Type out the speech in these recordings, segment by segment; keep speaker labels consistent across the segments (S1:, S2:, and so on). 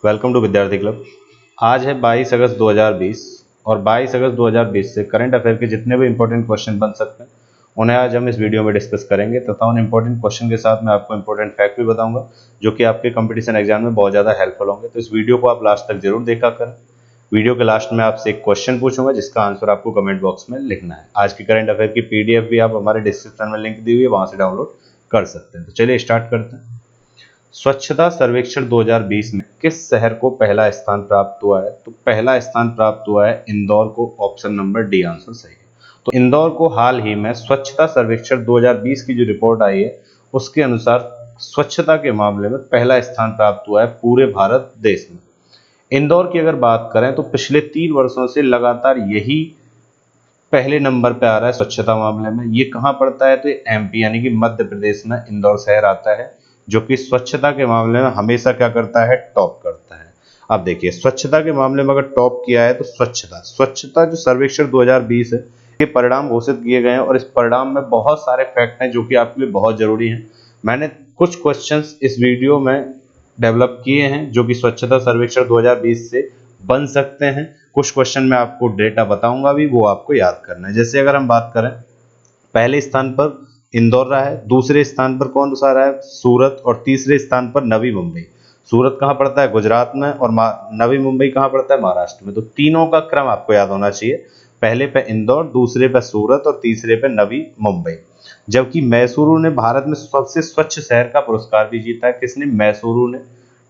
S1: Welcome to विद्यार्थी club. आज है 22 अगस्त 2020 और 22 अगस्त 2020 से करंट अफेयर के जितने भी इंपॉर्टेंट क्वेश्चन बन सकते हैं उन्हें आज हम इस वीडियो में डिस्कस करेंगे तथा उन इंपॉर्टेंट क्वेश्चन के साथ मैं आपको इंपॉर्टेंट फैक्ट भी बताऊंगा जो कि आपके कंपटीशन एग्जाम में बहुत ज़्यादा हेल्पफुल होंगे। तो इस वीडियो को आप लास्ट तक जरूर देखा करें। वीडियो के लास्ट में आपसे एक क्वेश्चन पूछूंगा जिसका आंसर आपको कमेंट बॉक्स में लिखना है। आज की करंट अफेयर की PDF भी आप हमारे डिस्क्रिप्शन में लिंक दी हुई है, वहां से डाउनलोड कर सकते हैं। तो चलिए स्टार्ट करते हैं। स्वच्छता सर्वेक्षण 2020 में किस शहर को पहला स्थान प्राप्त हुआ है? तो पहला स्थान प्राप्त हुआ है इंदौर को। ऑप्शन नंबर डी आंसर सही है। तो इंदौर को हाल ही में स्वच्छता सर्वेक्षण 2020 की जो रिपोर्ट आई है उसके अनुसार स्वच्छता के मामले में पहला स्थान प्राप्त हुआ है पूरे भारत देश में। इंदौर की अगर बात करें तो पिछले 3 वर्षों से लगातार यही पहले नंबर पे आ रहा है स्वच्छता मामले में। ये कहाँ पड़ता है? तो ये MP यानी कि मध्य प्रदेश में इंदौर शहर आता है जो कि स्वच्छता के मामले में हमेशा क्या करता है? टॉप करता है। अब देखिए स्वच्छता के मामले में अगर टॉप किया है तो स्वच्छता जो सर्वेक्षण 2020 है ये परिणाम घोषित किए गए हैं और इस परिणाम में बहुत सारे फैक्ट हैं जो कि आपके लिए बहुत जरूरी हैं। मैंने कुछ क्वेश्चंस इस वीडियो में डेवलप किए हैं जो कि स्वच्छता सर्वेक्षण 2020 से बन सकते हैं। कुछ क्वेश्चन में आपको डेटा बताऊंगा भी, वो आपको याद करना है। जैसे अगर हम बात करें, पहले स्थान पर इंदौर रहा है, दूसरे स्थान पर कौन सा रहा है? सूरत, और तीसरे स्थान पर नवी मुंबई। सूरत कहाँ पड़ता है? गुजरात में। और नवी मुंबई कहाँ पड़ता है? महाराष्ट्र में। तो तीनों का क्रम आपको याद होना चाहिए। पहले पे इंदौर, दूसरे पे सूरत और तीसरे पे नवी मुंबई। जबकि मैसूरू ने भारत में सबसे स्वच्छ शहर का पुरस्कार भी जीता है। किसने? मैसूरू ने।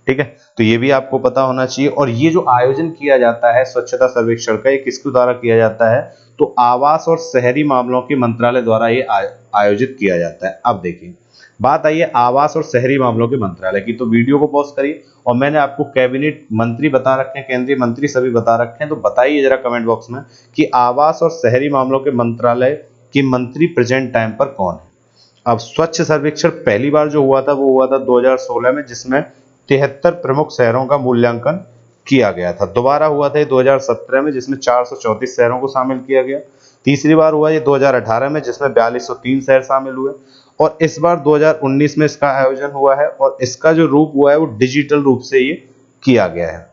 S1: ठीक है, तो ये भी आपको पता होना चाहिए। और ये जो आयोजन किया जाता है स्वच्छता सर्वेक्षण का, ये किसके द्वारा किया जाता है? तो आवास और शहरी मामलों के मंत्रालय द्वारा ये आयोजित किया जाता है। अब देखिए बात आई है आवास और शहरी मामलों के मंत्रालय की, तो वीडियो को पॉज करिए और मैंने आपको कैबिनेट मंत्री बता रखे हैं, केंद्रीय मंत्री सभी बता रखे हैं। तो बताइए जरा कमेंट बॉक्स में कि आवास और शहरी मामलों के मंत्रालय की मंत्री प्रेजेंट टाइम पर कौन है? अब स्वच्छ सर्वेक्षण पहली बार जो हुआ था वो हुआ था 2016 में, जिसमें 73 प्रमुख शहरों का मूल्यांकन किया गया था। दोबारा हुआ था 2017 में जिसमें 434 शहरों को शामिल किया गया। तीसरी बार हुआ ये 2018 में जिसमें 4203 शहर शामिल हुए। और इस बार 2019 में इसका आयोजन हुआ है और इसका जो रूप हुआ है वो डिजिटल रूप से ये किया गया है।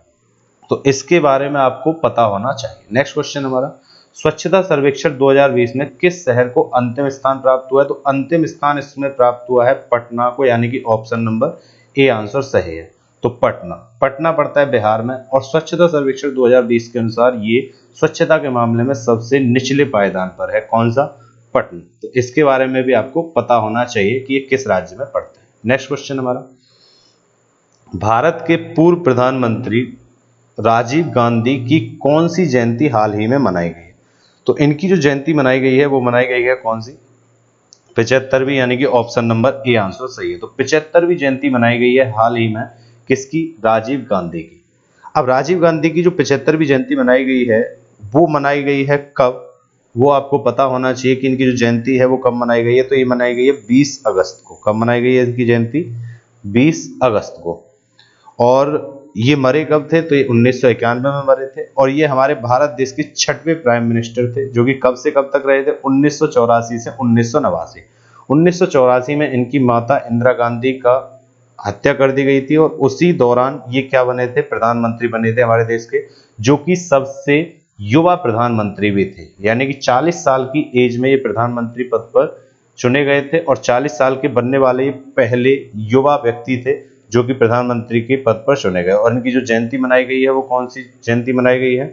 S1: तो इसके बारे में आपको पता होना चाहिए। नेक्स्ट क्वेश्चन हमारा, स्वच्छता सर्वेक्षण 2020 में किस शहर को अंतिम स्थान प्राप्त हुआ है? तो अंतिम स्थान इसमें प्राप्त हुआ है पटना को, यानी कि ऑप्शन नंबर ए आंसर सही है। तो पटना पड़ता है बिहार में और स्वच्छता सर्वेक्षण 2020 के अनुसार ये स्वच्छता के मामले में सबसे निचले पायदान पर है। कौन सा? पटना। तो इसके बारे में भी आपको पता होना चाहिए कि ये किस राज्य में पड़ता है। नेक्स्ट क्वेश्चन हमारा, भारत के पूर्व प्रधानमंत्री राजीव गांधी की कौन सी जयंती हाल ही में मनाई गई? तो इनकी जो जयंती मनाई गई है वो मनाई गई है कौन सी? 75वीं, यानी कि ऑप्शन नंबर ए आंसर सही है। तो 75वीं जयंती मनाई गई है हाल ही में। किसकी? राजीव गांधी की। अब राजीव गांधी की जो 75वीं जयंती मनाई गई है वो मनाई गई है कब? वो आपको पता होना चाहिए कि इनकी जो जयंती है वो कब मनाई गई है। तो ये मनाई गई है 20 अगस्त को। कब मनाई गई है इनकी जयंती? 20 अगस्त को। और ये मरे कब थे? तो ये 1991 में मरे थे और ये हमारे भारत देश के 6वें प्राइम मिनिस्टर थे जो कि कब से कब तक रहे थे? 1984 से 1989। 1984 में इनकी माता इंदिरा गांधी का हत्या कर दी गई थी और उसी दौरान ये क्या बने थे? प्रधानमंत्री बने थे हमारे देश के, जो कि सबसे युवा प्रधानमंत्री भी थे। यानी कि 40 साल की एज में ये प्रधानमंत्री पद पर चुने गए थे और 40 साल के बनने वाले ये पहले युवा व्यक्ति थे जो कि प्रधानमंत्री के पद पर चुने गए। और इनकी जो जयंती मनाई गई है वो कौन सी जयंती मनाई गई है?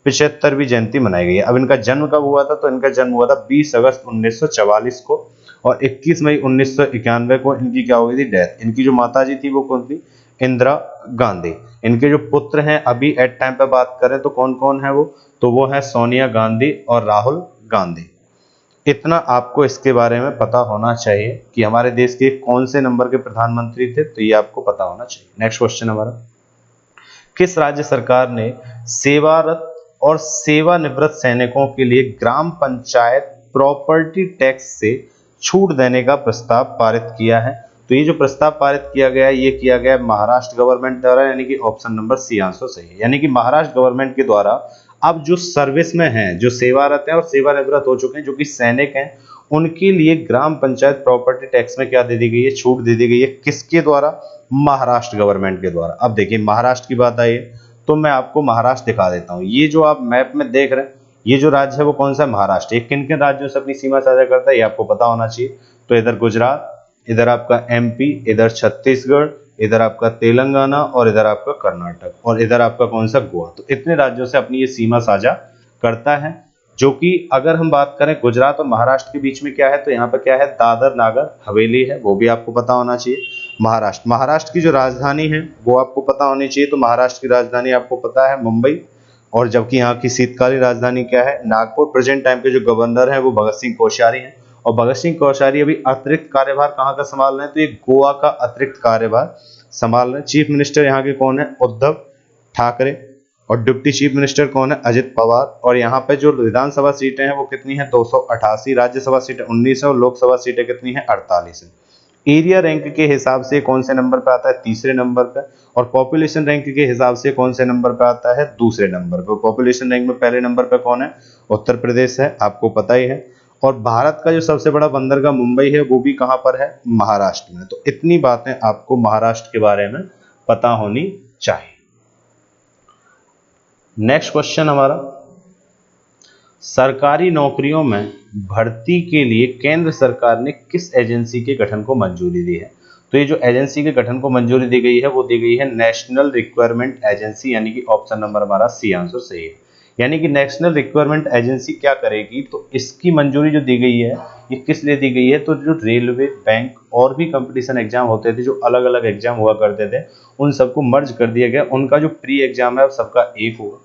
S1: 75वीं जयंती मनाई गई है। अब इनका जन्म कब हुआ था? तो इनका जन्म हुआ था 20 अगस्त 1944 को और 21 मई 1991 को इनकी क्या हो गई थी? डेथ। इनकी जो माताजी थी वो कौन थी? इंदिरा गांधी। इनके जो पुत्र हैं अभी एट टाइम पे बात करें तो कौन कौन है वो? तो वो है सोनिया गांधी और राहुल गांधी। इतना आपको इसके बारे में पता होना चाहिए कि हमारे देश के कौन से नंबर के प्रधानमंत्री थे, तो ये आपको पता होना चाहिए। नेक्स्ट क्वेश्चन हमारा, किस राज्य सरकार ने सेवारत और सेवानिवृत्त सैनिकों के लिए ग्राम पंचायत प्रॉपर्टी टैक्स से छूट देने का प्रस्ताव पारित किया है? तो ये जो प्रस्ताव पारित किया गया है ये किया गया है महाराष्ट्र गवर्नमेंट द्वारा, यानी कि ऑप्शन नंबर सी आंसर सही है। यानी कि महाराष्ट्र गवर्नमेंट के द्वारा अब जो सर्विस में हैं, जो सेवारत हैं और सेवानिवृत्त हो चुके हैं, जो कि सैनिक हैं, उनके लिए ग्राम पंचायत प्रॉपर्टी टैक्स में क्या दे दी गई है? छूट दे दी गई है। किसके द्वारा? महाराष्ट्र गवर्नमेंट के द्वारा। अब देखिए महाराष्ट्र की बात आई है तो मैं आपको महाराष्ट्र दिखा देता हूँ। ये जो आप मैप में देख रहे हैं ये जो राज्य है वो कौन सा है, महाराष्ट्र। ये किन किन राज्यों से अपनी सीमा साझा करता है ये आपको पता होना चाहिए। तो इधर गुजरात, इधर आपका एमपी, इधर छत्तीसगढ़, इधर आपका तेलंगाना और इधर आपका कर्नाटक और इधर आपका कौन सा, गोवा। तो इतने राज्यों से अपनी ये सीमा साझा करता है। जो कि अगर हम बात करें गुजरात और महाराष्ट्र के बीच में क्या है तो यहाँ पर क्या है, दादर नागर हवेली है, वो भी आपको पता होना चाहिए। महाराष्ट्र की जो राजधानी है वो आपको पता होनी चाहिए। तो महाराष्ट्र की राजधानी आपको पता है मुंबई, और जबकि यहाँ की शीतकालीन राजधानी क्या है, नागपुर। प्रेजेंट टाइम पे जो गवर्नर है वो भगत सिंह कोश्यारी हैं और भगत सिंह कोश्यारी अभी अतिरिक्त कार्यभार कहाँ का संभाल रहे हैं, तो ये गोवा का अतिरिक्त कार्यभार संभाल रहे हैं। चीफ मिनिस्टर यहाँ के कौन है, उद्धव ठाकरे, और डिप्टी चीफ मिनिस्टर कौन है, अजित पवार। और यहाँ पे जो विधानसभा सीटें हैं वो कितनी है, 288, राज्यसभा सीटें 19 है और लोकसभा सीटें कितनी है, 48 है। एरिया रैंक के हिसाब से कौन से नंबर पे आता है, तीसरे नंबर पे। और पॉपुलेशन रैंक के हिसाब से कौन से नंबर पे आता है, दूसरे नंबर पे। पॉपुलेशन रैंक में पहले नंबर पे कौन है, उत्तर प्रदेश है, आपको पता ही है। और भारत का जो सबसे बड़ा बंदरगाह मुंबई है वो भी कहाँ पर है, महाराष्ट्र में। तो इतनी बातें आपको महाराष्ट्र के बारे में पता होनी चाहिए। नेक्स्ट क्वेश्चन हमारा, सरकारी नौकरियों में भर्ती के लिए केंद्र सरकार ने किस एजेंसी के गठन को मंजूरी दी है। तो ये जो एजेंसी के गठन को मंजूरी दी गई है वो दी गई है नेशनल रिक्वायरमेंट एजेंसी, यानी कि ऑप्शन नंबर हमारा सी आंसर सही है। यानी कि नेशनल रिक्वायरमेंट एजेंसी क्या करेगी, तो इसकी मंजूरी जो दी गई है ये किस लिए दी गई है, तो जो रेलवे, बैंक और भी कंपटीशन एग्जाम होते थे, जो अलग अलग एग्जाम हुआ करते थे, उन सबको मर्ज कर दिया गया। उनका जो प्री एग्जाम है सबका एक होगा।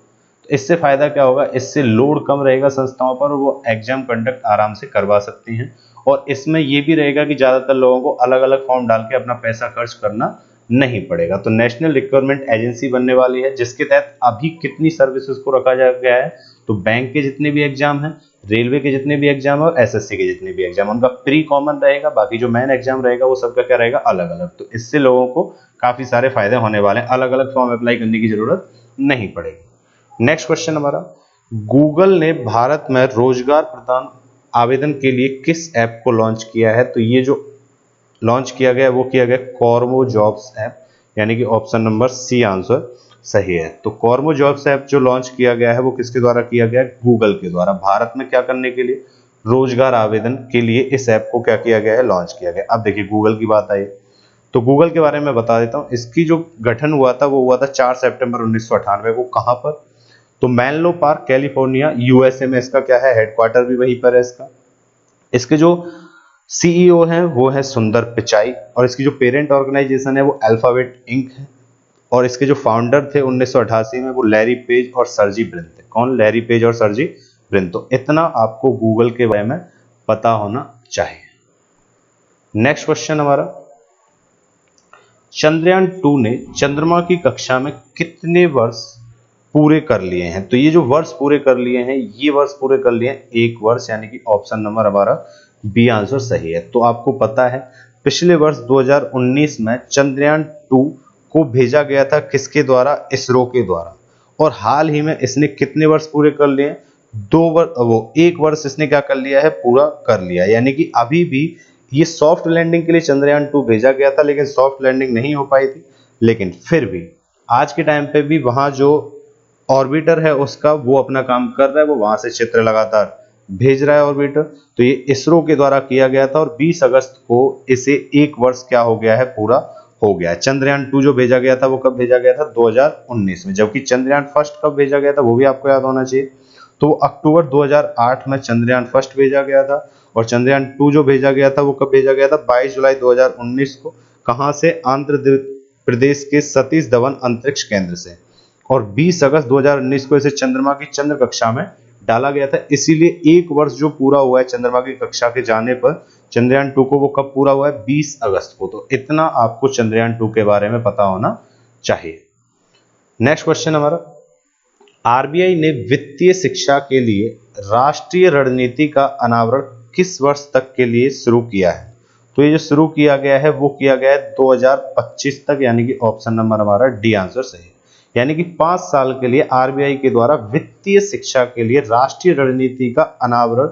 S1: तो इससे फायदा क्या होगा, इससे लोड कम रहेगा संस्थाओं पर और वो एग्जाम कंडक्ट आराम से करवा सकती हैं। और इसमें ये भी रहेगा कि ज्यादातर लोगों को अलग अलग फॉर्म डाल के अपना पैसा खर्च करना नहीं पड़ेगा। तो नेशनल रिक्वायरमेंट एजेंसी बनने वाली है, जिसके तहत अभी कितनी सर्विसेज को रखा जा गया है, तो बैंक के जितने भी एग्जाम हैं, रेलवे के जितने भी एग्जाम है और एसएससी के जितने भी एग्जाम, उनका प्री कॉमन रहेगा। बाकी जो मेन एग्जाम रहेगा वो सबका क्या रहेगा, अलग अलग। तो इससे लोगों को काफी सारे फायदे होने वाले हैं, अलग अलग फॉर्म अप्लाई करने की जरूरत नहीं पड़ेगी। नेक्स्ट क्वेश्चन हमारा, गूगल ने भारत में रोजगार प्रदान आवेदन के लिए किस ऐप को लॉन्च किया है। तो ये जो लॉन्च किया गया वो किया गया कॉर्मो जॉब्स ऐप, यानी कि ऑप्शन नंबर सी आंसर सही है। तो कॉर्मो जॉब्स ऐप जो लॉन्च किया गया है वो किसके द्वारा किया गया, गूगल के द्वारा। भारत में क्या करने के लिए, रोजगार आवेदन के लिए इस ऐप को क्या किया गया है, लॉन्च किया गया। अब देखिए गूगल की बात आई तो गूगल के बारे में बता देता हूँ। इसकी जो गठन हुआ था वो हुआ था 4 सितंबर 1998 को। कहाँ पर, तो मेनलो पार्क कैलिफोर्निया यूएसए में इसका क्या है, हेडक्वार्टर भी वहीं पर है इसका। इसके जो सीईओ हैं वो है सुंदर पिचाई और इसकी जो पेरेंट ऑर्गेनाइजेशन है वो अल्फाबेट इंक है। और इसके जो फाउंडर थे 1988 में वो लैरी पेज और सर्जी ब्रिन थे। कौन, लैरी पेज और सर्जी ब्रिन। तो इतना आपको गूगल के बारे में पता होना चाहिए। नेक्स्ट क्वेश्चन हमारा, चंद्रयान 2 ने चंद्रमा की कक्षा में कितने वर्ष पूरे कर लिए हैं। तो ये जो वर्ष पूरे कर लिए हैं, ये वर्ष पूरे कर लिए हैं 1 वर्ष, यानी कि ऑप्शन नंबर हमारा बी आंसर सही है। तो आपको पता है पिछले वर्ष 2019 में चंद्रयान 2 को भेजा गया था किसके द्वारा, इसरो के द्वारा। और हाल ही में इसने कितने वर्ष पूरे कर लिए, 1 वर्ष इसने क्या कर लिया है, पूरा कर लिया। यानी कि अभी भी ये सॉफ्ट लैंडिंग के लिए चंद्रयान 2 भेजा गया था, लेकिन सॉफ्ट लैंडिंग नहीं हो पाई थी। लेकिन फिर भी आज के टाइम पे भी वहां जो ऑर्बिटर है उसका वो अपना काम कर रहा है, वो वहां से चित्र लगातार भेज रहा है ऑर्बिटर। तो ये इसरो के द्वारा किया गया था और 20 अगस्त को इसे 1 वर्ष क्या हो गया है, पूरा हो गया है। चंद्रयान 2 जो भेजा गया था वो कब भेजा गया था, 2019 में। जबकि चंद्रयान फर्स्ट कब भेजा गया था वो भी आपको याद होना चाहिए। तो अक्टूबर 2008 में चंद्रयान फर्स्ट भेजा गया था और चंद्रयान 2 जो भेजा गया था वो कब भेजा गया था, 22 जुलाई 2019 को। कहां से, आंध्र प्रदेश के सतीश धवन अंतरिक्ष केंद्र से। और 20 अगस्त 2019 को इसे चंद्रमा की चंद्र कक्षा में डाला गया था। इसीलिए 1 वर्ष जो पूरा हुआ है चंद्रमा की कक्षा के जाने पर चंद्रयान 2 को, वो कब पूरा हुआ है, 20 अगस्त को। तो इतना आपको चंद्रयान 2 के बारे में पता होना चाहिए। नेक्स्ट क्वेश्चन हमारा, आरबीआई ने वित्तीय शिक्षा के लिए राष्ट्रीय रणनीति का अनावरण किस वर्ष तक के लिए शुरू किया है। तो ये जो शुरू किया गया है वो किया गया है 2025 तक, यानी कि ऑप्शन नंबर हमारा डी आंसर सही। यानी कि 5 साल के लिए आरबीआई के द्वारा वित्तीय शिक्षा के लिए राष्ट्रीय रणनीति का अनावरण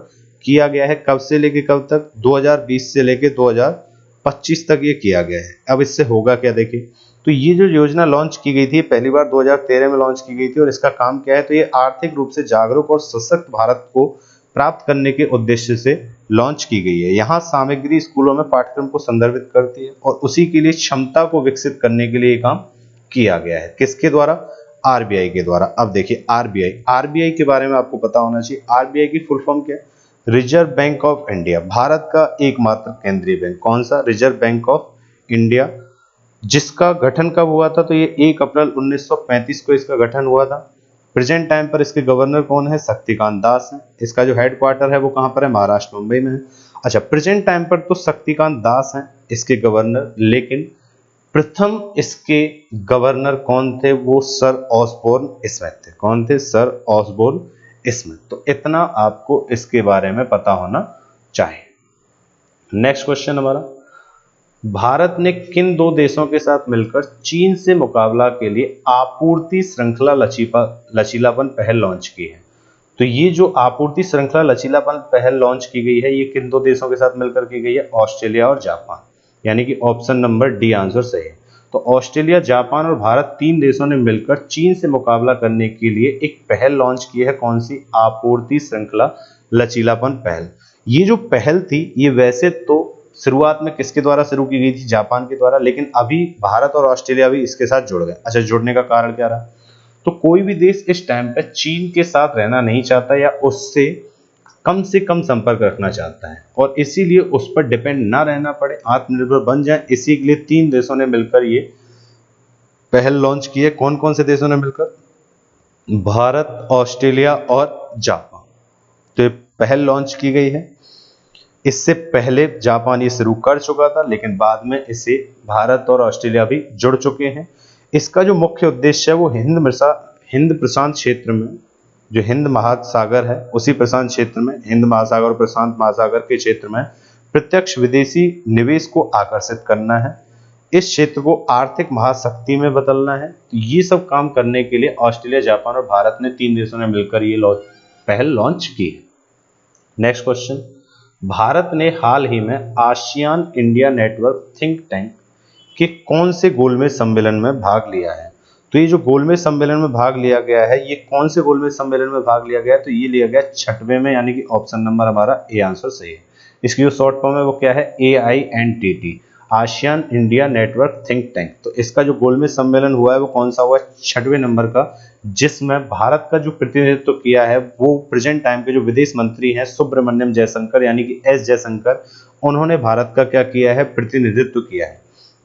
S1: किया गया है। कब से लेके कब तक, 2020 से लेके 2025 25 तक ये किया गया है। अब इससे होगा क्या, देखिए तो ये जो योजना लॉन्च की गई थी पहली बार 2013 में लॉन्च की गई थी और इसका काम क्या है, तो ये आर्थिक रूप से जागरूक और सशक्त भारत को प्राप्त करने के उद्देश्य से लॉन्च की गई है। यहाँ सामग्री स्कूलों में पाठ्यक्रम को संदर्भित करती है और उसी के लिए क्षमता को विकसित करने के लिए काम किया गया है। किसके द्वारा? आरबीआई के द्वारा। अब देखिए आरबीआई के बारे में आपको पता होना चाहिए। आरबीआई की फुल फॉर्म क्या है? Reserve bank of India, Bharat का एकमात्र केंद्रीय बैंक। कौन सा? रिजर्व बैंक ऑफ इंडिया, जिसका गठन कब हुआ था? तो ये 1 अप्रैल 1935 को इसका गठन हुआ था। प्रेजेंट टाइम पर इसके गवर्नर कौन है? शक्तिकांत दास है। इसका जो हेडक्वार्टर है वो कहाँ पर है? महाराष्ट्र, मुंबई में है। अच्छा, प्रेजेंट टाइम पर तो शक्तिकांत दास हैं इसके गवर्नर, लेकिन प्रथम इसके गवर्नर कौन थे? वो सर ऑसबोर्न स्मिथ थे। कौन थे? Sir Osborne Smith. तो इतना आपको इसके बारे में पता होना चाहिए। नेक्स्ट क्वेश्चन हमारा, भारत ने किन 2 देशों के साथ मिलकर चीन से मुकाबला के लिए आपूर्ति श्रृंखला लचीलापन पहल लॉन्च की है? तो ये जो आपूर्ति श्रृंखला लचीलापन पहल लॉन्च की गई है ये किन 2 देशों के साथ मिलकर की गई है? ऑस्ट्रेलिया और जापान, यानी कि ऑप्शन नंबर डी आंसर सही है। तो ऑस्ट्रेलिया, जापान और भारत 3 देशों ने मिलकर चीन से मुकाबला करने के लिए एक पहल लॉन्च की है। कौन सी? आपूर्ति श्रृंखला लचीलापन पहल। ये जो पहल थी ये वैसे तो शुरुआत में किसके द्वारा शुरू की गई थी? जापान के द्वारा, लेकिन अभी भारत और ऑस्ट्रेलिया भी इसके साथ जुड़ गए। अच्छा, जुड़ने का कारण क्या रहा? तो कोई भी देश इस टाइम पे चीन के साथ रहना नहीं चाहता या उससे से कम संपर्क रखना चाहता है और इसीलिए उस पर डिपेंड ना रहना पड़े, आत्मनिर्भर बन जाए, इसी के लिए 3 देशों ने मिलकर ये पहल लॉन्च की है। कौन कौन से देशों ने मिलकर? भारत, ऑस्ट्रेलिया और जापान। तो ये पहल लॉन्च की गई है। इससे पहले जापान ये शुरू कर चुका था, लेकिन बाद में इसे भारत और ऑस्ट्रेलिया भी जुड़ चुके हैं। इसका जो मुख्य उद्देश्य है वो हिंद प्रशांत क्षेत्र में, जो हिंद महासागर है उसी प्रशांत क्षेत्र में, हिंद महासागर और प्रशांत महासागर के क्षेत्र में प्रत्यक्ष विदेशी निवेश को आकर्षित करना है। इस क्षेत्र को आर्थिक महाशक्ति में बदलना है। तो ये सब काम करने के लिए ऑस्ट्रेलिया, जापान और भारत ने 3 देशों ने मिलकर ये पहल लॉन्च की। नेक्स्ट क्वेश्चन, भारत ने हाल ही में ASEAN India network think tank के कौन से गोलमेज सम्मेलन में भाग लिया है? तो ये जो गोलमेज सम्मेलन में भाग लिया गया है ये कौन से गोलमेज सम्मेलन में भाग लिया गया है? तो ये लिया गया 6वें में, यानी कि ऑप्शन नंबर हमारा ए आंसर सही है। इसकी जो शॉर्ट फॉर्म है वो क्या है? AINTT, ASEAN India network think tank. तो इसका जो गोलमेज सम्मेलन हुआ है वो कौन सा हुआ है? 6वें नंबर का, जिसमें भारत का जो प्रतिनिधित्व किया है वो प्रेजेंट टाइम के जो विदेश मंत्री हैं सुब्रमण्यम जयशंकर, यानी कि S जयशंकर, उन्होंने भारत का क्या किया है? प्रतिनिधित्व किया है।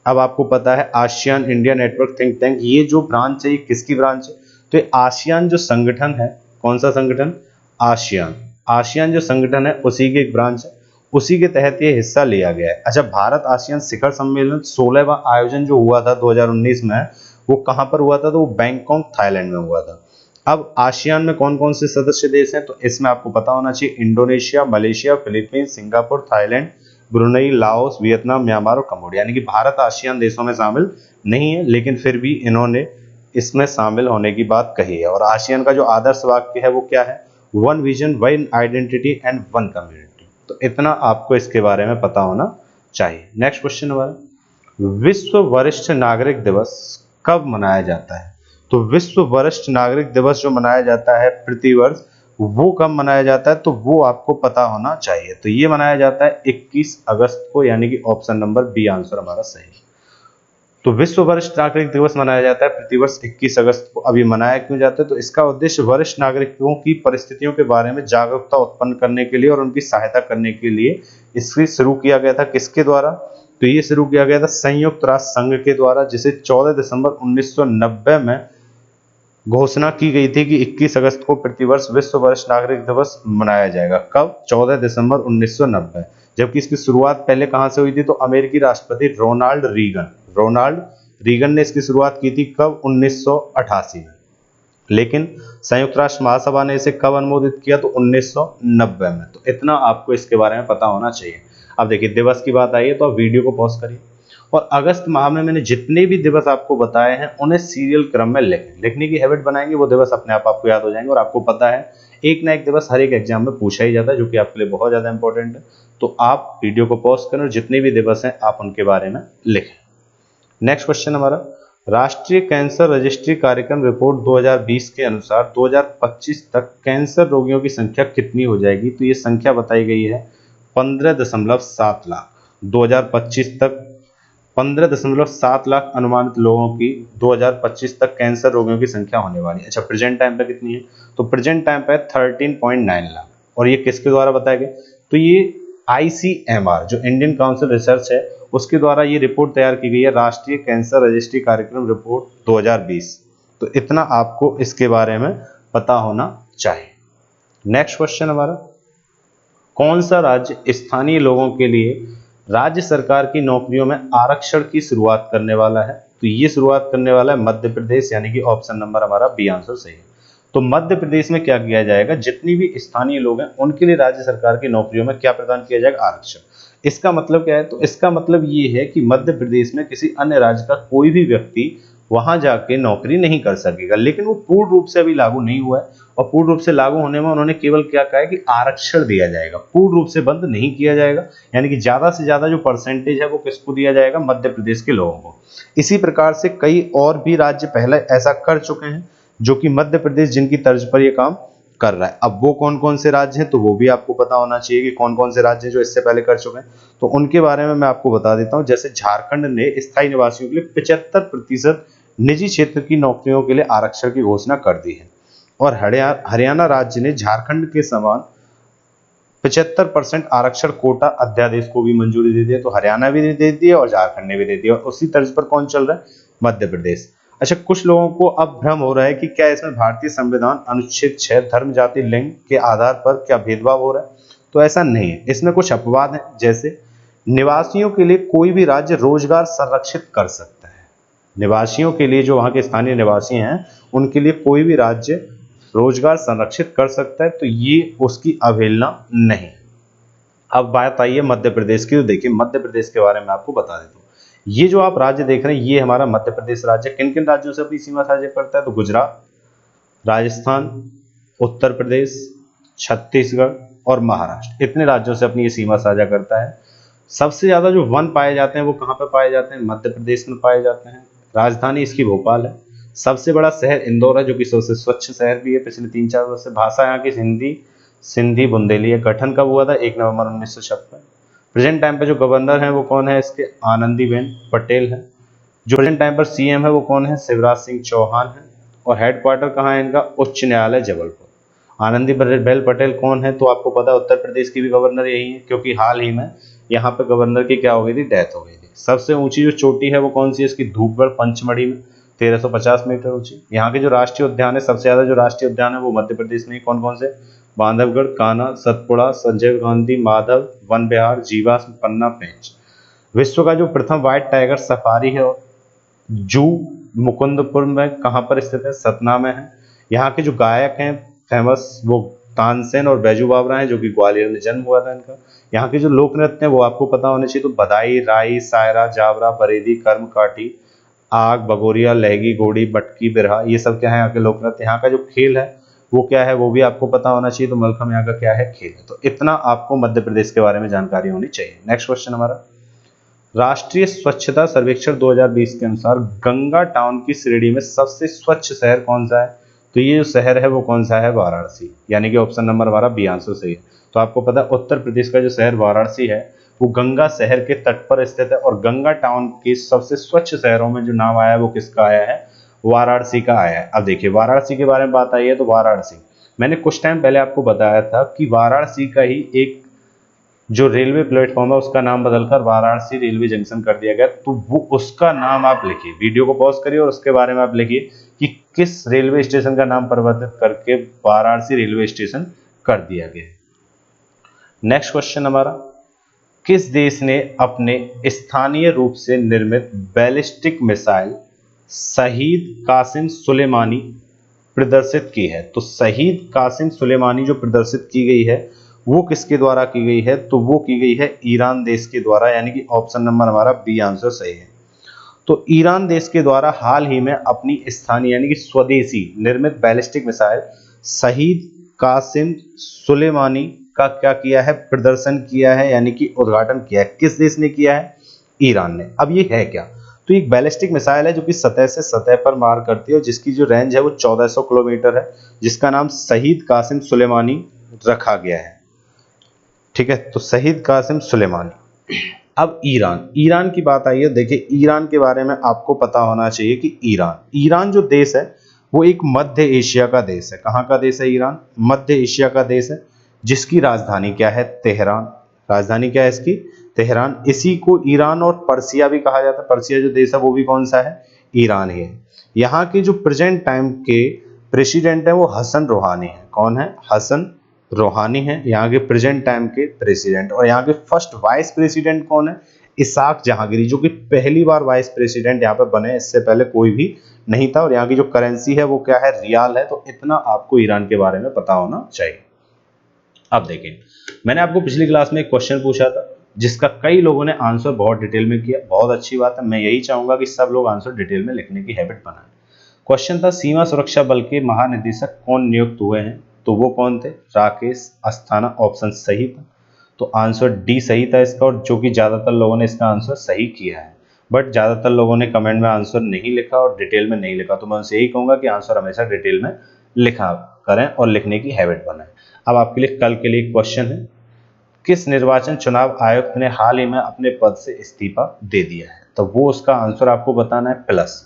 S1: अब आपको पता है ASEAN India network think tank, ये जो ब्रांच है ये किसकी ब्रांच है? तो ये आसियान जो संगठन है, कौन सा संगठन? आसियान जो संगठन है उसी की एक ब्रांच है, उसी के तहत ये हिस्सा लिया गया है। अच्छा, भारत आसियान शिखर सम्मेलन 16वां आयोजन जो हुआ था 2019 में, वो कहां पर हुआ था? तो वो बैंकॉक, थाईलैंड में हुआ था। अब आसियान में कौन कौन से सदस्य देश हैं? तो इसमें आपको पता होना चाहिए Indonesia, Malaysia, Philippines, Singapore, Thailand, Brunei, Laos, Vietnam, Myanmar और कम्बोडिया। यानी कि भारत आसियान देशों में शामिल नहीं है, लेकिन फिर भी इन्होंने इसमें शामिल होने की बात कही है। और आसियान का जो आदर्श वाक्य है वो क्या है? 1 विजन, 1 आइडेंटिटी एंड 1 कम्युनिटी। तो इतना आपको इसके बारे में पता होना चाहिए। नेक्स्ट क्वेश्चन हमारा, विश्व वरिष्ठ नागरिक दिवस कब मनाया जाता है? तो विश्व वरिष्ठ नागरिक दिवस जो मनाया जाता है प्रतिवर्ष, वो कब मनाया जाता है? तो वो आपको पता होना चाहिए। तो ये मनाया जाता है 21 अगस्त को, यानी कि ऑप्शन नंबर बी आंसर हमारा सही। तो विश्व वरिष्ठ नागरिक दिवस मनाया जाता है प्रतिवर्ष 21 अगस्त को। अब ये मनाया क्यों जाता है? तो इसका उद्देश्य वरिष्ठ नागरिकों की परिस्थितियों के बारे में जागरूकता उत्पन्न करने के लिए और उनकी सहायता करने के लिए इसकी शुरू किया गया था। किसके द्वारा? तो ये शुरू किया गया था संयुक्त राष्ट्र संघ के द्वारा, जिसे 14 दिसंबर 1990 में घोषणा की गई थी कि 21 अगस्त को प्रतिवर्ष विश्व वरिष्ठ नागरिक दिवस मनाया जाएगा। कब? 14 दिसंबर 1990। जबकि इसकी शुरुआत पहले कहां से हुई थी? तो अमेरिकी राष्ट्रपति रोनाल्ड रीगन ने इसकी शुरुआत की थी। कब? 1988 में। लेकिन संयुक्त राष्ट्र महासभा ने इसे कब अनुमोदित किया? तो 1990 में। तो इतना आपको इसके बारे में पता होना चाहिए। अब देखिए, दिवस की बात आई है तो आप वीडियो को पॉज करिए और अगस्त माह में मैंने जितने भी दिवस आपको बताए हैं उन्हें सीरियल क्रम में लिखने की हैबिट बनाएंगे, वो दिवस अपने आप आपको याद हो जाएंगे। और आपको पता है एक ना एक दिवस हर एक एग्जाम में पूछा ही जाता है, जो कि आपके लिए बहुत ज़्यादा इंपॉर्टेंट है। तो आप वीडियो को पॉज करें और जितने भी दिवस हैं आप उनके बारे में लिखें। नेक्स्ट क्वेश्चन हमारा, राष्ट्रीय कैंसर रजिस्ट्री कार्यक्रम रिपोर्ट 2020 के अनुसार 2025 तक कैंसर रोगियों की संख्या कितनी हो जाएगी? तो ये संख्या बताई गई है 15.7 लाख। 2025 तक 15.7 लाख अनुमानित लोगों की 2025 तक कैंसर रोगियों की संख्या होने वाली है। अच्छा, प्रेजेंट टाइम पे कितनी है? तो प्रेजेंट टाइम पे 13.9 लाख। और ये किसके द्वारा बताया गया? तो ये ICMR जो इंडियन काउंसिल रिसर्च है उसके द्वारा ये रिपोर्ट तैयार की गई है, राष्ट्रीय कैंसर रजिस्ट्री कार्यक्रम रिपोर्ट 2020। तो इतना आपको इसके बारे में पता होना चाहिए। नेक्स्ट क्वेश्चन हमारा, कौन सा राज्य स्थानीय लोगों के लिए राज्य सरकार की नौकरियों में आरक्षण की शुरुआत करने वाला है? तो ये शुरुआत करने वाला है मध्य प्रदेश, यानी कि ऑप्शन नंबर हमारा बी आंसर सही है। तो मध्य प्रदेश में क्या किया जाएगा, जितनी भी स्थानीय लोग हैं उनके लिए राज्य सरकार की नौकरियों में क्या प्रदान किया जाएगा? आरक्षण। इसका मतलब क्या है? तो इसका मतलब ये है कि मध्य प्रदेश में किसी अन्य राज्य का कोई भी व्यक्ति वहां जाके नौकरी नहीं कर सकेगा, लेकिन वो पूर्ण रूप से अभी लागू नहीं हुआ है। और पूर्ण रूप से लागू होने में उन्होंने केवल क्या कहा है कि आरक्षण दिया जाएगा, पूर्ण रूप से बंद नहीं किया जाएगा। यानी कि ज्यादा से ज्यादा जो परसेंटेज है वो किसको दिया जाएगा? मध्य प्रदेश के लोगों को। इसी प्रकार से कई और भी राज्य पहले ऐसा कर चुके हैं, जो कि मध्य प्रदेश जिनकी तर्ज पर ये काम कर रहा है। अब वो कौन कौन से राज्य हैं तो वो भी आपको पता होना चाहिए कि कौन कौन से राज्य हैं जो इससे पहले कर चुके हैं। तो उनके बारे में मैं आपको बता देता हूं। जैसे झारखंड ने स्थायी निवासियों के लिए 75% निजी क्षेत्र की नौकरियों के लिए आरक्षण की घोषणा कर दी है। और हरियाणा राज्य ने झारखंड के समान 75% आरक्षण कोटा अध्यादेश को भी मंजूरी दे दी है। तो हरियाणा भी दे दिया और झारखंड ने भी दे दिया। और उसी तर्ज पर कौन चल रहा है? मध्य प्रदेश। अच्छा, कुछ लोगों को अब भ्रम हो रहा है कि क्या इसमें भारतीय संविधान अनुच्छेद 6 धर्म जाति लिंग के आधार पर क्या भेदभाव हो रहा है? तो ऐसा नहीं है, इसमें कुछ अपवाद हैं। जैसे निवासियों के लिए कोई भी राज्य रोजगार संरक्षित कर सकता है। निवासियों के लिए, जो वहां के स्थानीय निवासी हैं, उनके लिए कोई भी राज्य रोजगार संरक्षित कर सकता है, तो ये उसकी अवहेलना नहीं। अब बात आई है मध्य प्रदेश की। तो देखिए, मध्य प्रदेश के बारे में आपको बता देता हूँ। ये जो आप राज्य देख रहे हैं ये हमारा मध्य प्रदेश राज्य किन किन राज्यों से अपनी सीमा साझा करता है? तो गुजरात, राजस्थान, उत्तर प्रदेश, छत्तीसगढ़ और महाराष्ट्र, इतने राज्यों से अपनी ये सीमा साझा करता है। सबसे ज्यादा जो वन पाए जाते हैं वो कहाँ पे पाए जाते हैं? मध्य प्रदेश में पाए जाते हैं। राजधानी इसकी भोपाल है। सबसे बड़ा शहर इंदौर है, जो कि सबसे स्वच्छ शहर भी है पिछले 3-4 वर्ष से। भाषा यहाँ की हिंदी, सिंधी, बुंदेली है। गठन कब हुआ था? 1 नवंबर 1956। प्रेजेंट टाइम पे जो गवर्नर हैं वो कौन है इसके? आनंदीबेन पटेल है। जो प्रेजेंट टाइम पर CM है वो कौन है? शिवराज सिंह चौहान है। और हेडक्वार्टर कहाँ है इनका? उच्च न्यायालय जबलपुर। आनंदीबेन पटेल कौन है? तो आपको पता है उत्तर प्रदेश की भी गवर्नर यही है, क्योंकि हाल ही में यहाँ पे गवर्नर की क्या हो गई थी? डेथ हो गई थी। सबसे ऊंची जो चोटी है वो कौन सी है इसकी? धूपगढ़ पंचमढ़ी में, 1350 मीटर ऊंची। यहाँ के जो राष्ट्रीय उद्यान है, सबसे ज्यादा जो राष्ट्रीय उद्यान है वो मध्य प्रदेश में। कौन कौन से? बांधवगढ़, कान्हा, सतपुड़ा, संजय गांधी, माधव, वन विहार, जीवाश्म, पन्ना, पेंच। विश्व का जो प्रथम व्हाइट टाइगर सफारी है जू मुकुंदपुर में कहाँ पर स्थित है? सतना में है। यहाँ के जो गायक हैं फेमस वो तानसेन और बैजू बावरा हैं, जो कि ग्वालियर में जन्म हुआ था इनका। यहाँ के जो लोक नृत्य हैं वो आपको पता होने चाहिए। तो बधाई, राई, सायरा, जावरा, बरेदी, कर्म काठी, आग, बगोरिया, लहगी, घोड़ी, मटकी, बिरहा, ये सब क्या है? यहाँ के लोक नृत्य। यहाँ का जो खेल है वो क्या है वो भी आपको पता होना चाहिए। तो मलखम यहाँ का क्या है? खेल है। तो इतना आपको मध्य प्रदेश के बारे में जानकारी होनी चाहिए। नेक्स्ट क्वेश्चन हमारा, राष्ट्रीय स्वच्छता सर्वेक्षण 2020 के अनुसार गंगा टाउन की श्रेणी में सबसे स्वच्छ शहर कौन सा है? तो ये जो शहर है वो कौन सा है? वाराणसी। यानी कि ऑप्शन नंबर हमारा बी आंसर सही है। तो आपको पता है उत्तर प्रदेश का जो शहर वाराणसी है वो गंगा शहर के तट पर स्थित है। और गंगा टाउन के सबसे स्वच्छ शहरों में जो नाम आया है वो किसका आया है? वाराणसी का आया है। अब देखिए, वाराणसी के बारे में बात आई है तो वाराणसी, मैंने कुछ टाइम पहले आपको बताया था कि वाराणसी का ही एक जो रेलवे प्लेटफॉर्म है उसका नाम बदलकर वाराणसी रेलवे जंक्शन कर दिया गया। तो वो उसका नाम आप लिखिए, वीडियो को पॉज करिए और उसके बारे में आप लिखिए कि किस रेलवे स्टेशन का नाम परिवर्तित करके वाराणसी रेलवे स्टेशन कर दिया गया। नेक्स्ट क्वेश्चन हमारा, किस देश ने अपने स्थानीय रूप से निर्मित बैलिस्टिक मिसाइल शहीद कासिम सुलेमानी प्रदर्शित की है? तो शहीद कासिम सुलेमानी जो प्रदर्शित की गई है वो किसके द्वारा की गई है? तो वो की गई है ईरान देश के द्वारा। यानी कि ऑप्शन नंबर हमारा बी आंसर सही है। तो ईरान देश के द्वारा हाल ही में अपनी स्थानीय यानी कि स्वदेशी निर्मित बैलिस्टिक मिसाइल शहीद कासिम सुलेमानी का क्या किया है, प्रदर्शन किया है, यानी कि उद्घाटन किया है। किस देश ने किया है? ईरान ने। अब ये है क्या? तो एक बैलिस्टिक मिसाइल है जो कि सतह से सतह पर मार करती है और जिसकी जो रेंज है वो 1400 किलोमीटर है, जिसका नाम शहीद कासिम सुलेमानी रखा गया है। ठीक है, तो शहीद कासिम सुलेमानी। अब ईरान की बात आई है। देखिए, ईरान के बारे में आपको पता होना चाहिए कि ईरान जो देश है वो एक मध्य एशिया का देश है। कहाँ का देश है ईरान? मध्य एशिया का देश है, जिसकी राजधानी क्या है? तेहरान। राजधानी क्या है इसकी? तेहरान। इसी को ईरान और पर्सिया भी कहा जाता है। पर्सिया जो देश है वो भी कौन सा है? ईरान ही है। यहाँ के जो प्रेजेंट टाइम के प्रेसिडेंट है वो हसन रूहानी है। कौन है? हसन रूहानी है यहाँ के प्रेजेंट टाइम के प्रेसिडेंट। और यहाँ के फर्स्ट वाइस प्रेसिडेंट कौन है? इसाक जहांगीरी, जो कि पहली बार वाइस प्रेसिडेंट यहाँ पे बने। इससे पहले कोई भी नहीं था। और यहाँ की जो करेंसी है वो क्या है? रियाल है। तो इतना आपको ईरान के बारे में पता होना चाहिए। अब देखिए, मैंने आपको पिछली क्लास में एक क्वेश्चन पूछा था जिसका कई लोगों ने आंसर बहुत डिटेल में किया। बहुत अच्छी बात है। मैं यही चाहूंगा कि सब लोग आंसर डिटेल में लिखने की हैबिट बनाएं। क्वेश्चन था, सीमा सुरक्षा बल के महानिदेशक कौन नियुक्त हुए हैं? तो वो कौन थे? राकेश अस्थाना। ऑप्शन सही था, तो आंसर डी सही था इसका, और जो कि ज़्यादातर लोगों ने इसका आंसर सही किया है। बट ज़्यादातर लोगों ने कमेंट में आंसर नहीं लिखा और डिटेल में नहीं लिखा। तो मैं उनसे यही कहूँगा कि आंसर हमेशा डिटेल में लिखा करें और लिखने की हैबिट बनाएं। अब आपके लिए कल के लिए क्वेश्चन है, किस निर्वाचन चुनाव आयुक्त ने हाल ही में अपने पद से इस्तीफा दे दिया है? तो वो उसका आंसर आपको बताना है प्लस।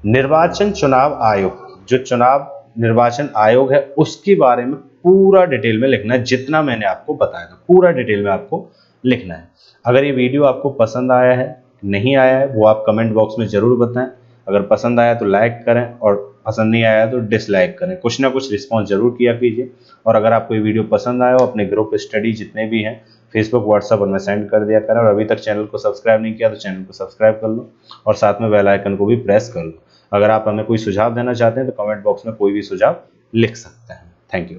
S1: निर्वाचन चुनाव आयोग, जो चुनाव निर्वाचन आयोग है उसके बारे में पूरा डिटेल में लिखना है। जितना मैंने आपको बताया था पूरा डिटेल में आपको लिखना है। अगर ये वीडियो आपको पसंद आया है, नहीं आया है, वो आप कमेंट बॉक्स में जरूर बताएं। अगर पसंद आया तो लाइक करें और पसंद नहीं आया तो डिसलाइक करें। कुछ ना कुछ रिस्पॉन्स जरूर किया कीजिए। और अगर आपको ये वीडियो पसंद आया हो, अपने ग्रुप स्टडी जितने भी हैं फेसबुक व्हाट्सएप उनमें सेंड कर दिया करें। और अभी तक चैनल को सब्सक्राइब नहीं किया तो चैनल को सब्सक्राइब कर लो और साथ में बेल आइकन को भी प्रेस कर लो। अगर आप हमें कोई सुझाव देना चाहते हैं तो कमेंट बॉक्स में कोई भी सुझाव लिख सकते हैं। Thank you.